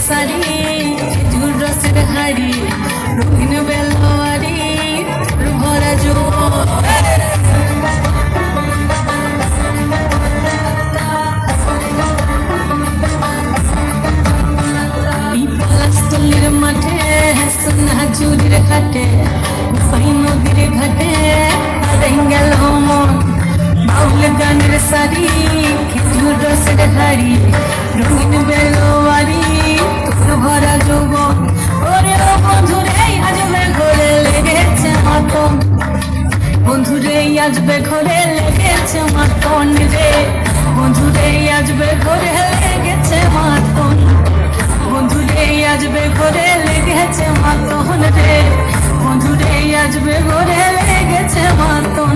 শাড়ি, খেজুর রসের হাড়ি, রঙিন বেলওয়ারি, ভরা যৌবন। পলাশতলির মাঠে, সোনা চুরির ঘাটে, গোসাই নদীর ঘাটে হারাই গেল মন। বাউল গানের শাড়ি, খেজুর রসের হাড়ি, রঙিন বেলওয়ারি, তোর ভরা যৌবন। ওরে ও বন্ধুরে আজবে ঘরে লেগেছে মাতন, বন্ধুরে আজবে ঘরে লেগেছে মাতন রে, বন্ধুরে আজবে ঘরে লেগেছে মাতন, বন্ধুরে আজবে ঘরে লেগেছে মাতন রে, বন্ধুরে আজবে ঘরে লেগেছে মাতন।